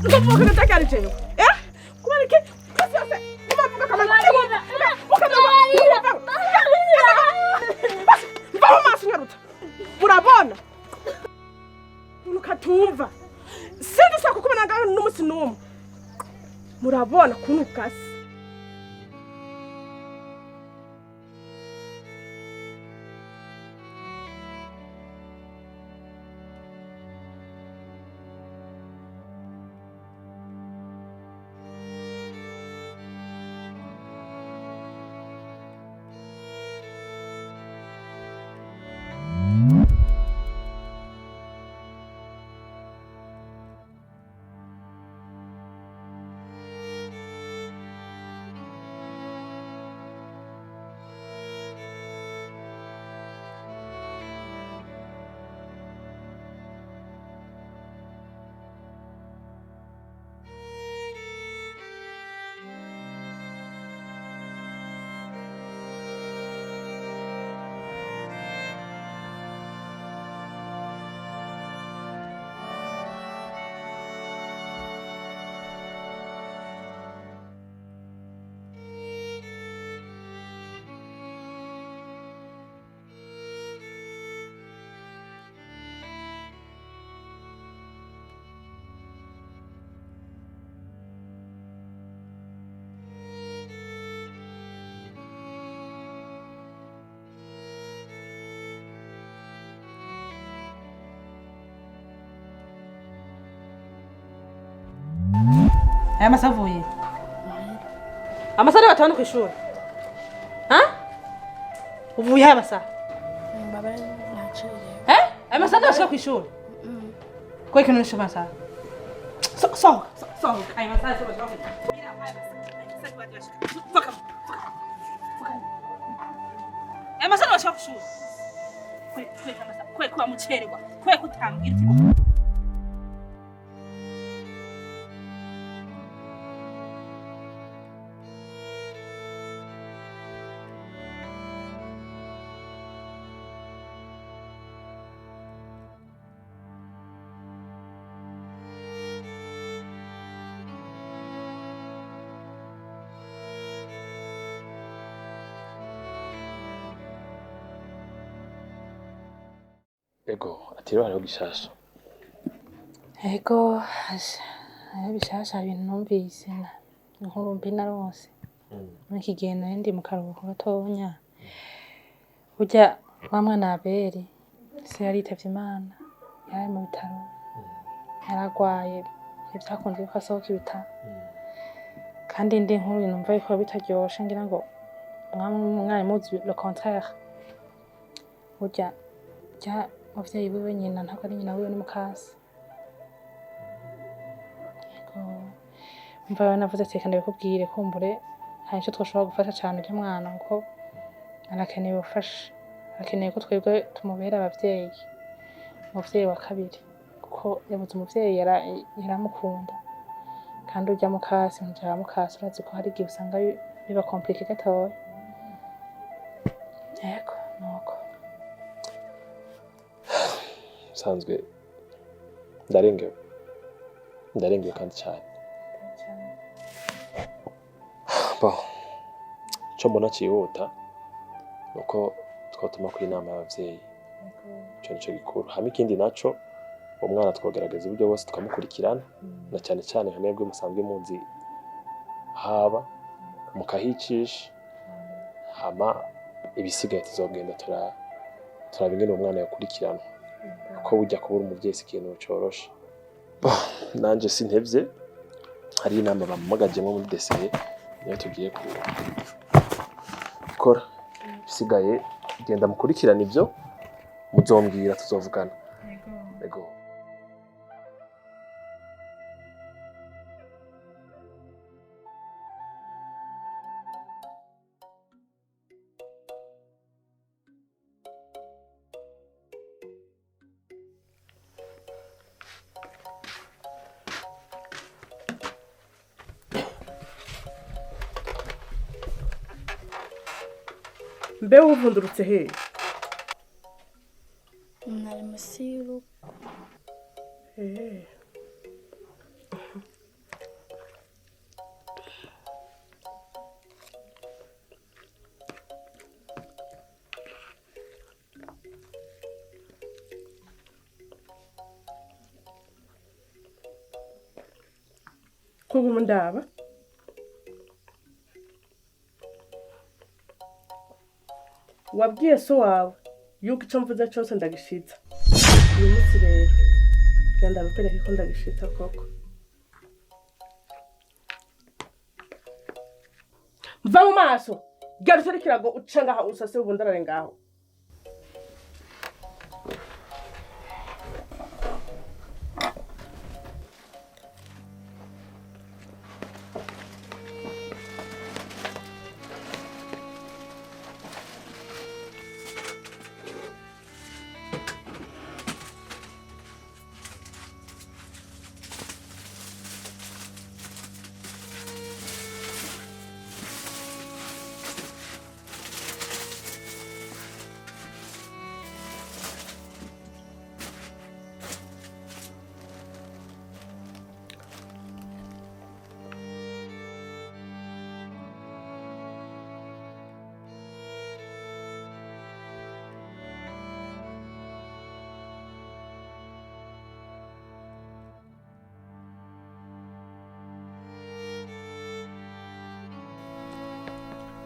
Ukavuga nataka alijeyo. Kubalike. Kasiase. Umavuga kama ukavuga. Basi, mbaho maso nyaruta. Urabona? Ukatumva. Sindi sako kubona ngaho n'umusi n'umwe. Murabona kuntu kasi. Aya masavuye. Amasari batanu kwishuri. Uvuye aya masa? Baba naciye. Aya masari bashaka kwishuri. Kwa ikintu nisho masa. So. Aya masari bashaka kwishuri. Aya masari bashaka kwishuri. Kwa mucererwa. Kwa kutangira. Ego, atiro hariho gishasha. Ego, bishasha ibintu numvise na inkuru mbi naronse. Muri kigenda ndi mu karuhuko gatonya. Burya wa mwana Abel se yaritavye Imana. Yari mu bitaro. Yaragwaye. Ivyakunze ko asohoka ibitaro. Kandi ndi inkuru numva yuko bitaryoshe ngira ngo mwari muzi le contraire. Burya umuvyeyi wiwe nyina ntabwo ari nyina wiwe ni Mukase. Mva navuze ati kandi bikubwire kumbure hari icyo twashobora gufasha cyane uyu mwana ngo arakeneye ubufasha. Arakeneye ko twebwe tumubera abavyeyi. Umuvyeyi wa kabiri kuko yabuze umuvyeyi yaramukunda. Kandi urya Mukase njya Mukase urazi ko hari igihe usanga biba compliqué gatoya. Yego nuko. Sanzwe ndarengewe kandi cyane. Cyo mbona cyihuta nuko twatuma ku inama y'abavyeyi. Cyo nico gikuru. Hama ikindi naco umwana twogerageza uburyo bose tukamukurikirana na cyane cyane hamwe musanzwe munzi haba mukahicisha. Hama ibisigaye tuzogenda turabingene umwana yakurikirana. Ko ujya kubura umuvyeyi ikintu coroshe. Nanje sintevye hari inama bamumagajemo muri deseye niyo tugiye gukora. Bisigaye genda mukurikirana ivyo muzombwira tuzovugana. Ego. Mbe uvundurutse he? Nari musiru. kuguma ndaba wabwiye so wawe yuko icyo mvuze cyose ndagishitsa uyu munsi rero genda bikwereke ko ndagishitsa koko mva mu maso garutse rikirago uca ngaha usase ubundarare ngaho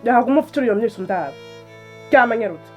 yahaguma ufite uriyo myinshi ndaba ryamanyarutse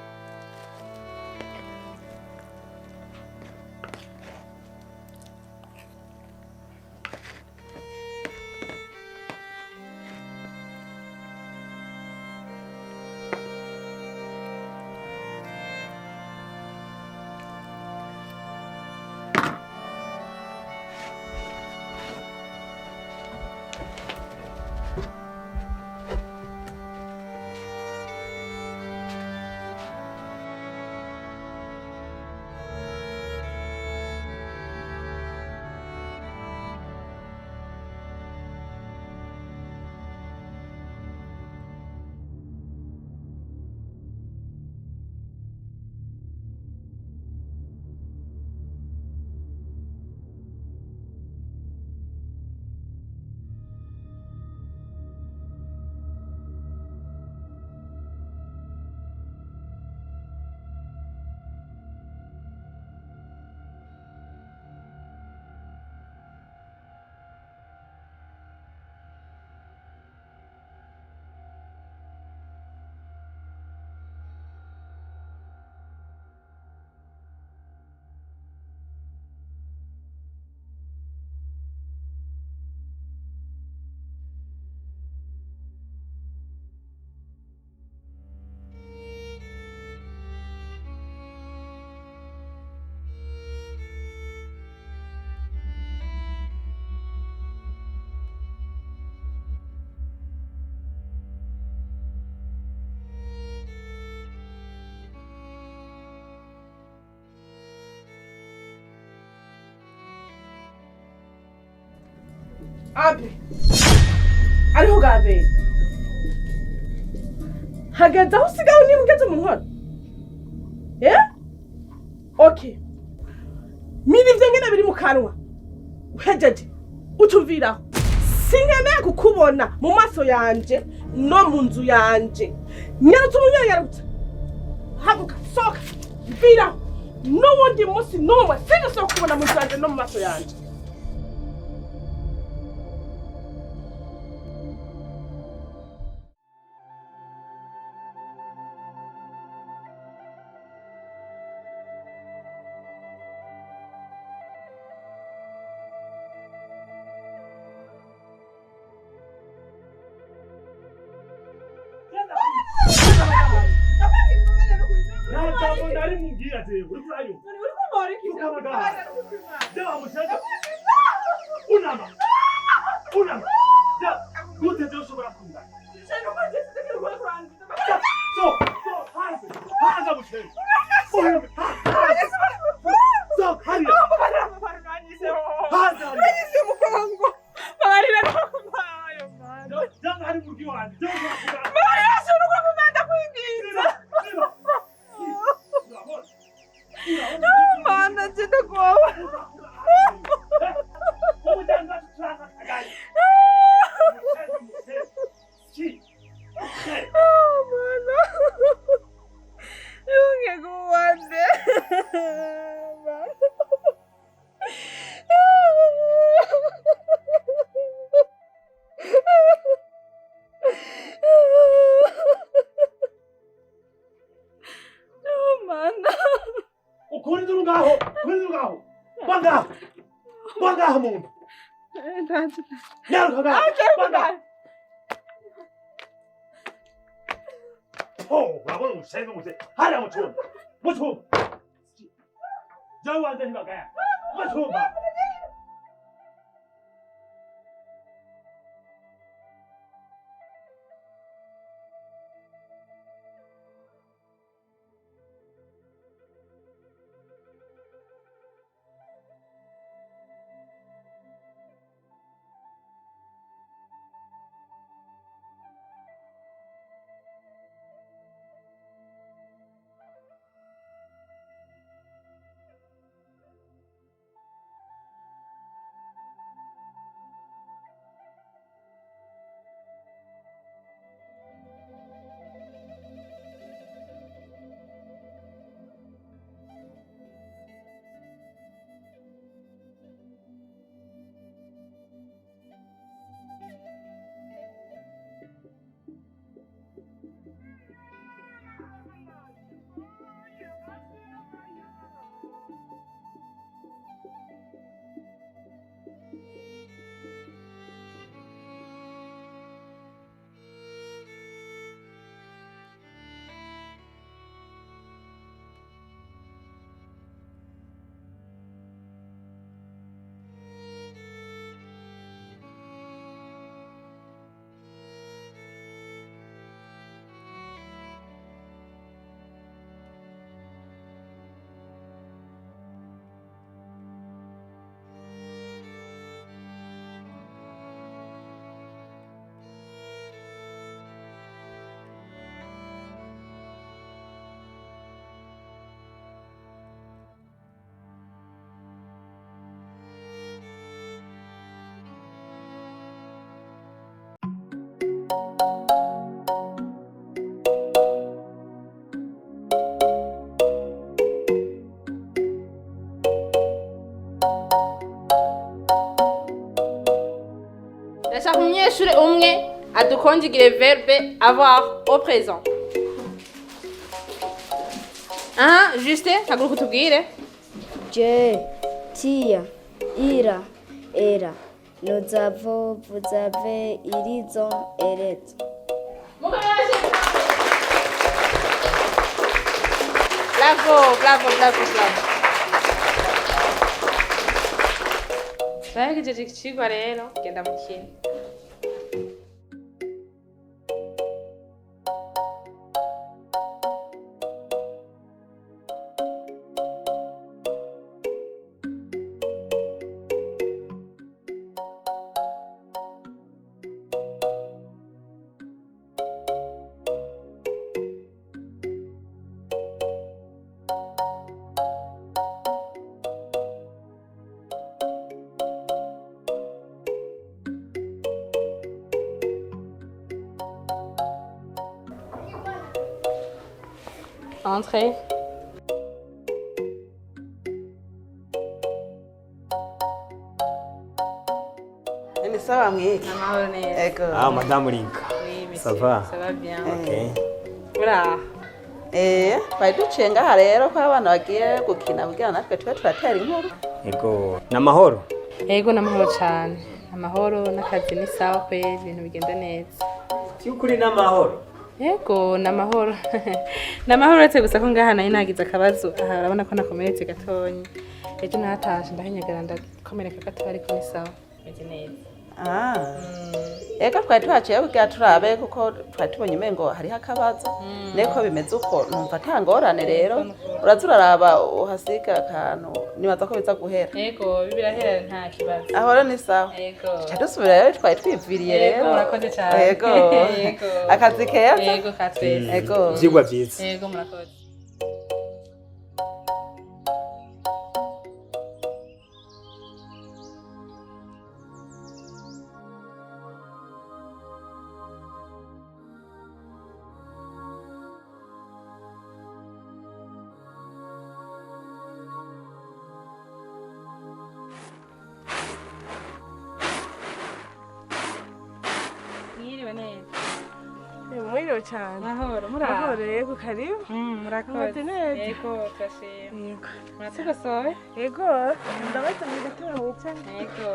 Abel ariho gabe hageze aho usigaye niba ugeze mu nkono okay mini ivyo ngene biri mu kanwa uhejeje ucumviraho sinkeneye kukubona mu maso yanje no mu nzu yanje nyarutse umunyarutse haguka soka viraho n'ubundi munsi n'umwe sinashoka kubona mu nzu yanje no mu maso yanje mana ukuri nduru ngaho bangaho muntu nyaruka ngaho urabona umusenyi n'umuze hariya mu cyumba jyawe wanze ntibagaya mu cyumba Ndashaka umunyeshuri umwe adukonjugire verbe avoir au présent. Juste, haguruka utubwire. Je, tia, ira, era. Nous avons, vous avez, ils ont, elles. Bravo. Bahejeje ikigwa rero, genda mukine. Entrez. Ni sawa mwe. Amahoro neza. Ego. Madame Linka. Oui, Ça va? Ça va bien. Ok. Ura. Twari duciye ngaha rero ko abana bagiye gukina kugira natwe tube turatera inkuru. Ego. Namahoro? Ego namahoro cyane. Amahoro n'akazi ni sawa kweli ibintu bigenda neza. Cyukuri namahoro. Ego namahoro. Namahoro uretse gusa ko ngaha nayo nagize akabazo. Aha urabona ko nakomeretse gatonyi. Ejo natashe ndahinyagara ndakomereka gato ariko ni sawa. Meze neza. Ego twari twaciye kugira turabe kuko twari tubonye umengo hariho akabazo. Neko bimeze uko numva atangorane rero. Uraza uraraba uhasiga akantu nibaza ko biza guhera. Ego bibirahera nta kibazo. Aho rero ni sawa. Ego. Dusubira rero twari twiviriye rero. Ego murakoze cyane. Ego. Akazi keza. Ego katwese. Ego. Vyigwa vyiza. Ego murakoze. Mwiriwe mwiriwe cyane. Mahoro Mahoro yego karibu. murakoze. Mumeze neza? Yego turashima. Yego. Muratugosoye? Yego. Ndabaza mu gatebe mwicaye. Yego.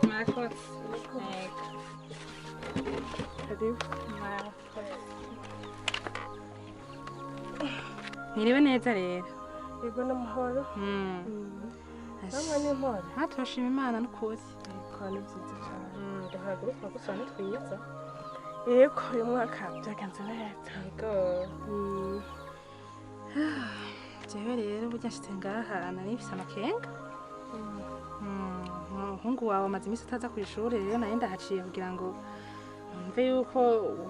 Murakoze. Yego. Karibu. Mwiriwe neza rero. Yego n'amahoro. Namwe ni impore. Turashima Imana n'ukuri. Yego ni byiza cyane. Ndahaguruka gusa nitwiza. Yego uyu mwaka byagenze neza. Yego. Jewe rero burya nshitse ngaha nari mfise amakenga. Umuhungu wawe amaze iminsi ataza ku ishuri rero nayo ndahaciye kugira ngo numve yuko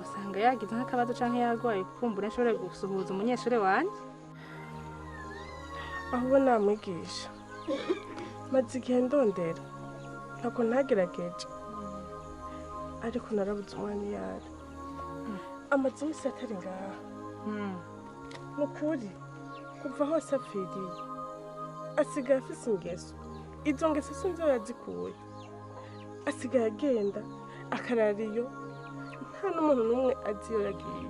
usanga yagize nk'akabazo canke yarwaye kumbura nshobore gusuhuza umunyeshuri wanje. Aho ubona namwigisha maze igihe ndondera ntabwo ntagerageje ariko narabuze umwanya iyo ari amaze iminsi atari ngaha ni ukuri kuva hose apfiriye asigaye afise ingeso izo ngeso sinzi aho yazikuye asigaye agenda akarara iyo nta n'umuntu n'umwe azi iyo yagiye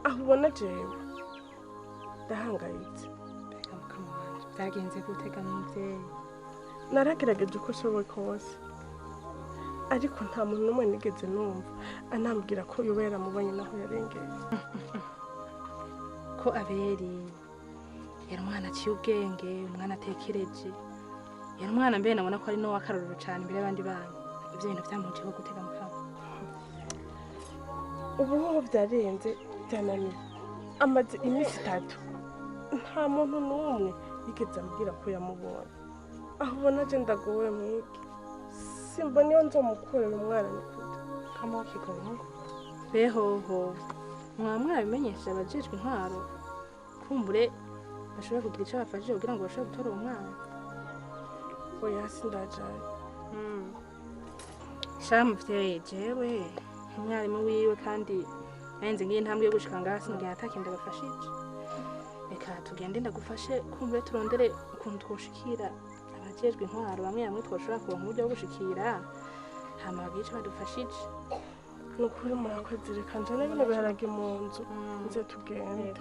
aho ubona jewe ndahangayitse. Byagenze gutega n'umuvyeyi? Naragerageje uko nshoboye kose ariko nta muntu n'umwe nigeze numva anambwira ko yoba yaramubonye naho yarengeye. Ko Abeli yari umwana aciye ubwenge, umwana atekereje, yari umwana mbere nabona ko ari n'uw'akarorero cane imbere y'abandi bana. Ivyo bintu vyamuciye ko gutega mukama. Ubu ho vyarenze byananiye. Amaze iminsi 3 nta muntu n'umwe yigeze ambwira ko yamubonye. Aho ubona je ndagowe mwiki simbona iyo nzomukorera umwana n'ukuri kama kigongo. Behoho mwamwabimenyesha abajejwe intwaro kumbure bashobora kugira ico bafashije kugira ngo bashobore gutora uwo mwana. Oya sindajaye. Sha muvyeyi jewe umwarimu wiwe kandi nayenze ngiye intambwe yo gushika ngaha sinogenda atakindi abafashije. Reka tugende ndagufashe kumbure turondere ukuntu twoshikira abajejwe intwaro bamwe bamwe twoshobora kuronka uburyo bwo gushikira hama bagice badufashije. Ni ukuri murakoze reka njane bino biharage mu nzu nze tugende.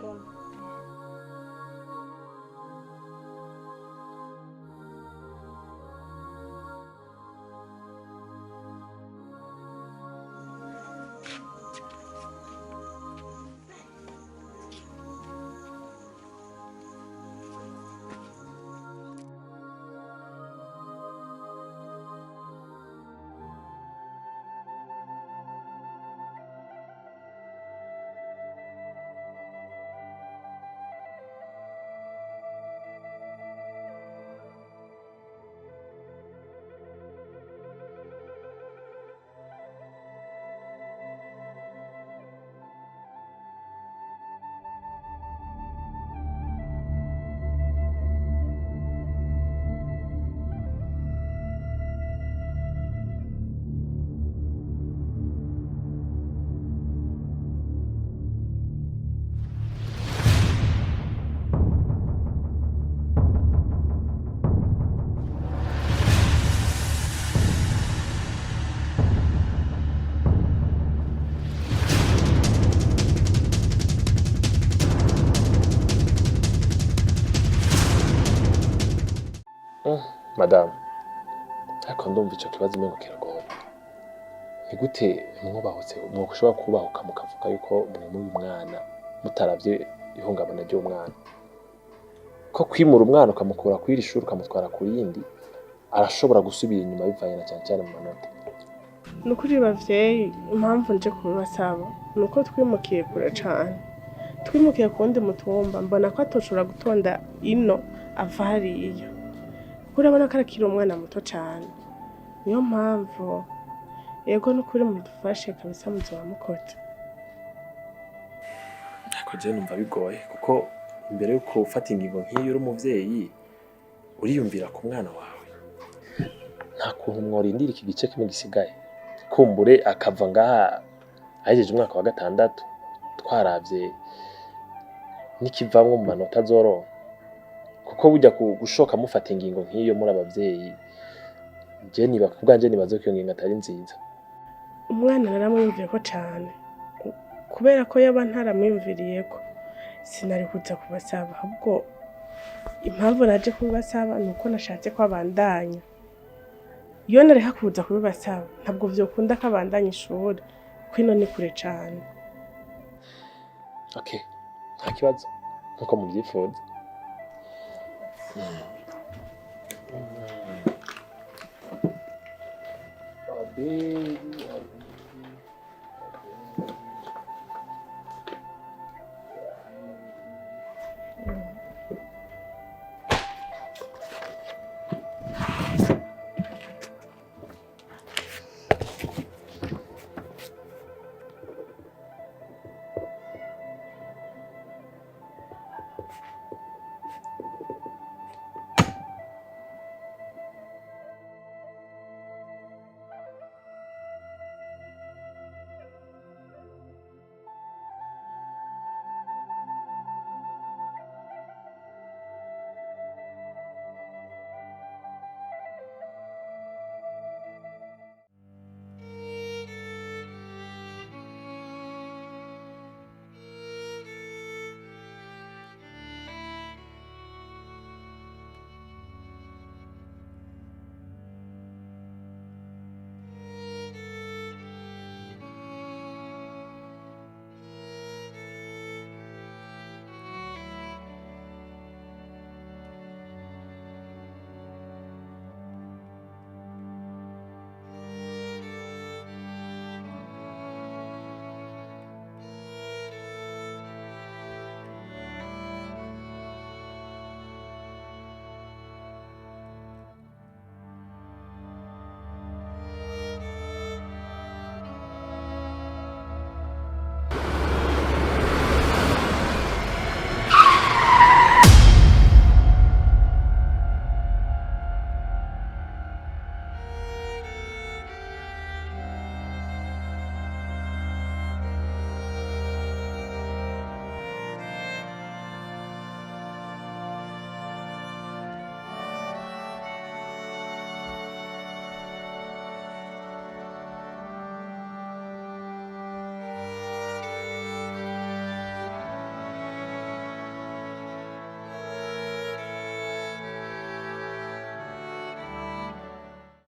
Madame, ariko ndumva ico kibazo umengo kiragoye. Ni gute mwubahutse mwoshobora kubahuka mukavuga yuko muri umwana mutaravye ihungabana ry'umwana? Ko kwimura umwana ukamukura kw'iri shuri ukamutwara ku yindi arashobora gusubira inyuma bivanye na cyane mu manota. Ni ukuri bavyeyi impamvu nje kubasaba ni uko twimukiye kure cane. Twimukiye ku wundi mutumba mbona ko atoshobora gutonda ino ava hariya. Urabona ko arakiri umwana muto cane. Niyo mpamvu yego n'ukuri mudufashe kabisa muzoba mukoze. Ariko je numva bigoye kuko imbere yuko ufata ingingo nk'iyo uri umuvyeyi uriyumvira ku mwana wawe. Nta kuntu mworindira iki gice kimwe gisigaye kumbure akava ngaha ahejeje umwaka wa gatandatu twaravye nikivamwo mu manota azoronka kuko burya gushoka mufata ingingo nk'iyo muri abavyeyi je kubwanje nibaza ko iyo ngingo atari nziza. umwana naramwumviyeko cane kubera ko yaba ntaramwumviriyeko sinari kuza kubasaba ahubwo impamvu naje kubibasaba ni uko nashatse ko abandanya. Iyo nareka kuza kubibasaba ntabwo vyokunda ko abandanya ishuri kuko ino ni kure cane. Okay, nta kibazo nkuko muvyifuza. Abel